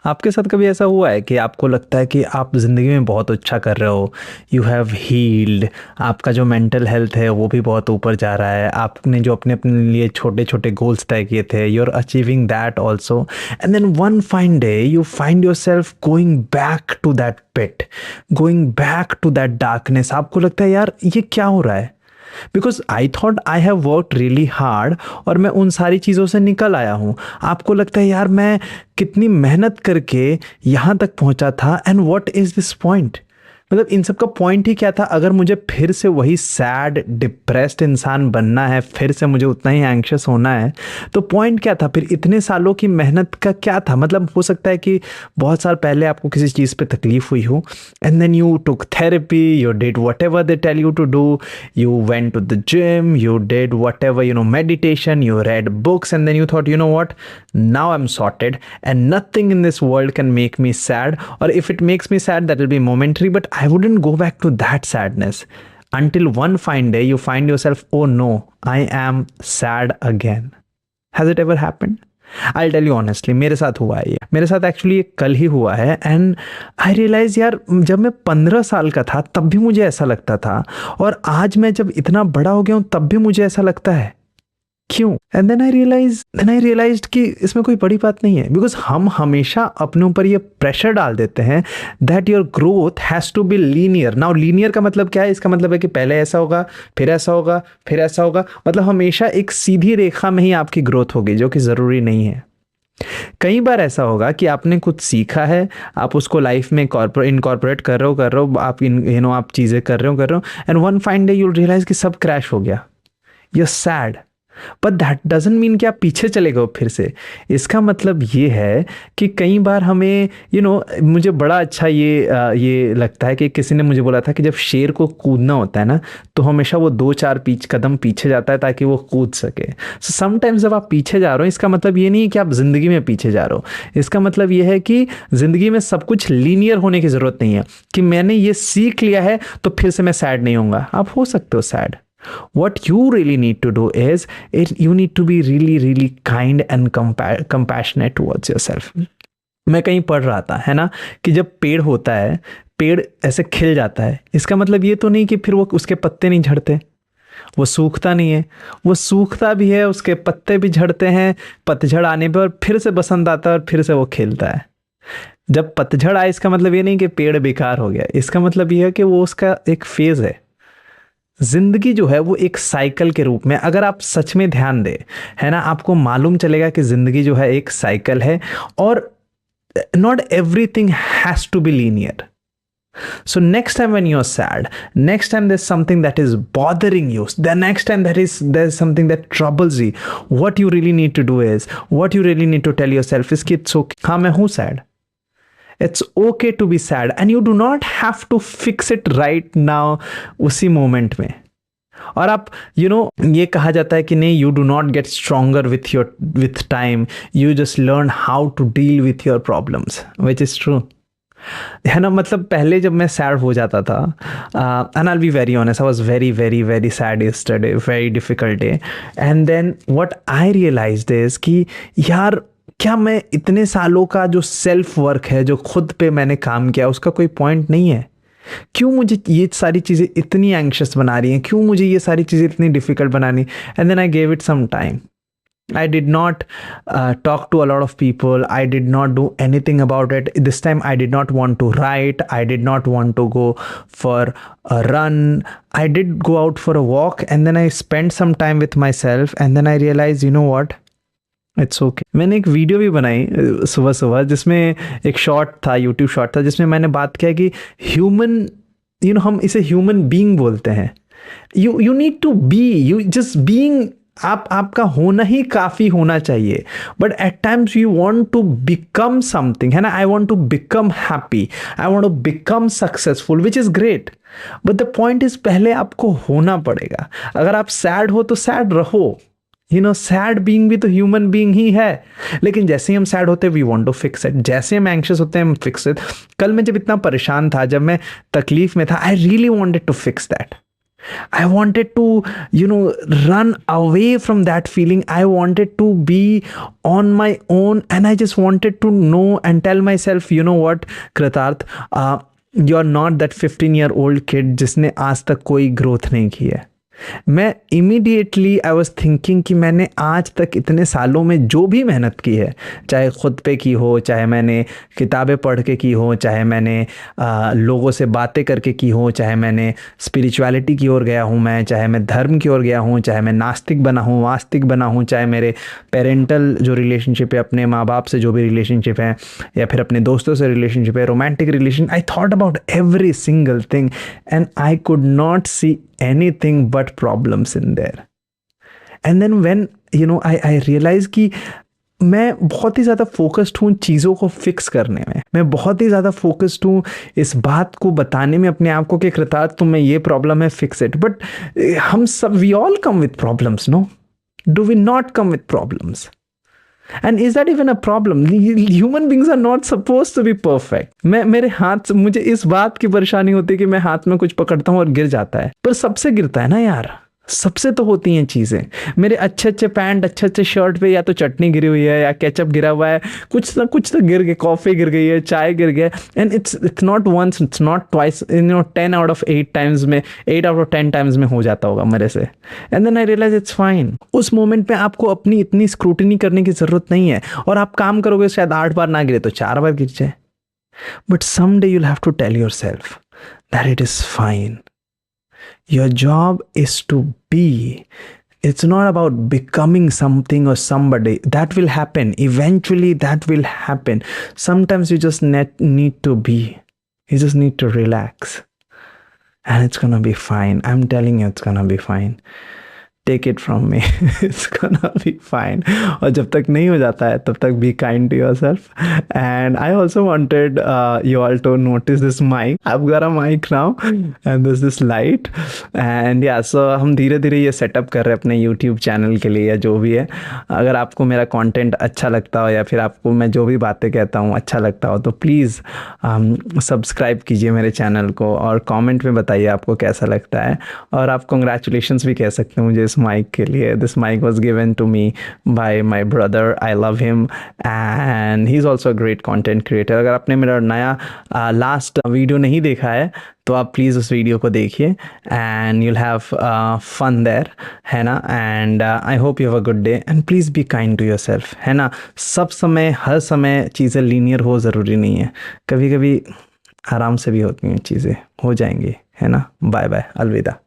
आपके साथ कभी ऐसा हुआ है कि आपको लगता है कि आप ज़िंदगी में बहुत अच्छा कर रहे हो, यू हैव हील्ड, आपका जो मेंटल हेल्थ है वो भी बहुत ऊपर जा रहा है, आपने जो अपने अपने लिए छोटे छोटे गोल्स तय किए थे, you are achieving that also, and then one fine day you find yourself going back to that pit, going back to that darkness. आपको लगता है यार ये क्या हो रहा है, because I thought I have work really hard और मैं उन सारी चीज़ों से निकल आया हूँ। आपको लगता है यार मैं कितनी मेहनत करके यहाँ तक पहुँचा था, and what is this point. मतलब इन सब का पॉइंट ही क्या था? अगर मुझे फिर से वही सैड डिप्रेस्ड इंसान बनना है, फिर से मुझे उतना ही एंग्शियस होना है, तो पॉइंट क्या था फिर? इतने सालों की मेहनत का क्या था? मतलब हो सकता है कि बहुत साल पहले आपको किसी चीज़ पे तकलीफ हुई हो, and then you took therapy, you did whatever they tell you to do, you went to the gym, you did whatever, meditation, you read books, and then you thought, you know what, now I'm sorted and nothing in this world can make me sad, or if it makes me sad that will be momentary, but I wouldn't go back to that sadness until one fine day you find yourself, oh no, I am sad again. Has it ever happened? I tell you honestly, मेरे साथ हुआ है ये, मेरे साथ actually ये कल ही हुआ है। एंड आई रियलाइज यार, जब मैं 15 साल का था तब भी मुझे ऐसा लगता था, और आज मैं जब इतना बड़ा हो गया हूँ तब भी मुझे ऐसा लगता है। क्यों? एंड देन आई रियलाइज्ड कि इसमें कोई बड़ी बात नहीं है, बिकॉज हम हमेशा अपने ऊपर ये प्रेशर डाल देते हैं that your growth has to be linear. Now linear का मतलब क्या है? इसका मतलब है कि पहले ऐसा होगा, फिर ऐसा होगा, फिर ऐसा होगा, मतलब हमेशा एक सीधी रेखा में ही आपकी ग्रोथ होगी, जो कि ज़रूरी नहीं है। कई बार ऐसा होगा कि आपने कुछ सीखा है, आप उसको लाइफ में इनकॉर्पोरेट कर रहे हो, आप आप चीज़ें कर रहे हो, and one fine day you'll realize कि सब क्रैश हो गया, you are sad. But that doesn't mean कि आप पीछे चले गए फिर से। इसका मतलब ये है कि कई बार हमें मुझे बड़ा अच्छा ये लगता है कि किसी ने मुझे बोला था कि जब शेर को कूदना होता है ना, तो हमेशा वो 2-4 कदम पीछे जाता है ताकि वो कूद सके। सो समटाइम्स जब आप पीछे जा रहे हो, इसका मतलब ये नहीं है कि आप ज़िंदगी में पीछे जा रहे हो। इसका मतलब ये है कि ज़िंदगी में सब कुछ लीनियर होने की ज़रूरत नहीं है कि मैंने ये सीख लिया है तो फिर से मैं सैड नहीं होऊंगा। आप हो सकते हो sad. What you really need to do is you need to be really really kind and compassionate towards yourself. मैं कहीं पढ़ रहा था, है ना, कि जब पेड़ होता है, पेड़ ऐसे खिल जाता है, इसका मतलब ये तो नहीं कि फिर वो उसके पत्ते नहीं झड़ते, वो सूखता नहीं है, वो सूखता भी है, उसके पत्ते भी झड़ते हैं पतझड़ आने पर, और फिर से बसंत आता है और फिर से वो खिलता है। जब पतझड़ आए, इसका मतलब ये नहीं कि पेड़ बेकार हो गया, इसका मतलब ये है कि वो उसका एक फेज है। जिंदगी जो है वो एक साइकिल के रूप में, अगर आप सच में ध्यान दें, है ना, आपको मालूम चलेगा कि जिंदगी जो है एक साइकिल है, और not everything has to be linear. So next time when you're sad, next time there's something that is bothering you, the next time there's something that troubles you, what you really need to do is, what you really need to tell yourself is कि it's okay, हाँ मैं हूँ sad. It's okay to be sad and you do not have to fix it right now उसी moment में. और आप ये कहा जाता है कि नहीं, you do not get stronger with time, you just learn how to deal with your problems, which is true, है ना। मतलब पहले जब मैं सैड हो जाता था, and I be very honest, I was very very very sad yesterday, very difficult day, and then what I realized is कि यार, क्या मैं इतने सालों का जो सेल्फ वर्क है, जो खुद पे मैंने काम किया, उसका कोई पॉइंट नहीं है? क्यों मुझे ये सारी चीज़ें इतनी एंग्शियस बना रही हैं? क्यों मुझे ये सारी चीज़ें इतनी डिफिकल्ट बना रही? And then I gave it some time. I did not talk to a lot of people. I did not do anything about it. This time I did not want to write. I did not want to go for a run. I did go out for a walk, and then I spent some time with myself, and then I realized, you know what? It's okay. मैंने एक video भी बनाई सुबह सुबह, जिसमें एक short था, YouTube short था, जिसमें मैंने बात किया कि ह्यूमन, हम इसे ह्यूमन बीइंग बोलते हैं. You need to be, you just being, आपका होना ही काफ़ी होना चाहिए. But at times you want to become something, है ना. I want to become happy, I want to become successful, which is great. But the point is, पहले आपको होना पड़ेगा. अगर आप सैड हो तो सैड रहो. सैड बीइंग भी तो ह्यूमन बीइंग ही है. लेकिन जैसे ही हम सैड होते हैं, we want to fix it. जैसे हम एंग्शियस होते हैं, हम फिक्स इट. कल मैं जब इतना परेशान था, जब मैं तकलीफ में था, I really wanted to fix that. I wanted to, run away from that feeling. I wanted to be on my own, and I just wanted to know and tell myself, you know what, Kritarth, you're not that 15-year-old kid जिसने आज तक कोई growth नहीं की है. मैं immediately I was thinking कि मैंने आज तक इतने सालों में जो भी मेहनत की है, चाहे खुद पे की हो, चाहे मैंने किताबें पढ़ के की हो, चाहे मैंने लोगों से बातें करके की हो, चाहे मैंने स्पिरिचुअलिटी की ओर गया हूँ, मैं चाहे मैं धर्म की ओर गया हूँ, चाहे मैं नास्तिक बना हूँ, वास्तिक बना हूँ, चाहे मेरे पेरेंटल जो रिलेशनशिप है, अपने माँ बाप से जो भी रिलेशनशिप है, या फिर अपने दोस्तों से रिलेशनशिप है, romantic relation, I thought about every single thing and I could not see anything but problems in there. And then when I realized कि मैं बहुत ही ज़्यादा फोकस्ड हूँ चीज़ों को फिक्स करने में, मैं बहुत ही ज़्यादा फोकस्ड हूँ इस बात को बताने में अपने आप को कि कृतार्थ तुम्हें ये प्रॉब्लम है, फिक्स इट. बट हम सब, we all come with problems, no? Do we not come with problems? And is that even a problem? Human beings are not supposed to be perfect. मेरे हाथ, मुझे इस बात की परेशानी होती है कि मैं हाथ में कुछ पकड़ता हूँ और गिर जाता है, पर सबसे गिरता है ना यार, सबसे तो होती हैं चीज़ें. मेरे अच्छे अच्छे पैंट, अच्छे अच्छे शर्ट पे या तो चटनी गिरी हुई है या केचप गिरा हुआ है, कुछ ना कुछ तो गिर गया, कॉफ़ी गिर गई है, चाय गिर गया. And it's not once, it's not twice, 10 out of 8 times में, 8 आउट ऑफ 10 टाइम्स में हो जाता होगा मेरे से. And then I realize it's fine. उस मोमेंट पे आपको अपनी इतनी स्क्रूटनी करने की ज़रूरत नहीं है, और आप काम करोगे शायद 8 बार ना गिरे तो 4 बार गिर जाए. But some day you'll have to tell yourself that it is fine. Your job is to be. It's not about becoming something or somebody. That will happen. Eventually, that will happen. Sometimes you just need to be. You just need to relax. And it's gonna be fine. I'm telling you, it's gonna be fine. Take it from me. It's gonna be fine. और जब तक नहीं हो जाता है तब तक be kind to yourself. And I also wanted you all to notice this mic. I've got a mic now and there's this light. And yeah, so हम धीरे धीरे ये सेटअप कर रहे हैं अपने YouTube चैनल के लिए या जो भी है. अगर आपको मेरा कंटेंट अच्छा लगता हो या फिर आपको मैं जो भी बातें कहता हूँ अच्छा लगता हो तो प्लीज़ सब्सक्राइब कीजिए मेरे चैनल को और कमेंट में बताइए आपको कैसा लगता है. और आप कॉन्ग्रेचुलेशंस भी कह सकते हैं मुझे mic के लिए. This mic was given to me by my brother. I love him and he's also a great content creator. अगर आपने मेरा नया लास्ट वीडियो नहीं देखा है तो आप प्लीज़ उस वीडियो को देखिए and you'll have fun there, है ना. and I hope you have a good day and please be kind to yourself, है ना. सब समय, हर समय चीज़ें लीनियर हो ज़रूरी नहीं है, कभी कभी आराम से भी होती हैं चीज़ें, हो जाएंगी, है ना. बाय बाय, अलविदा.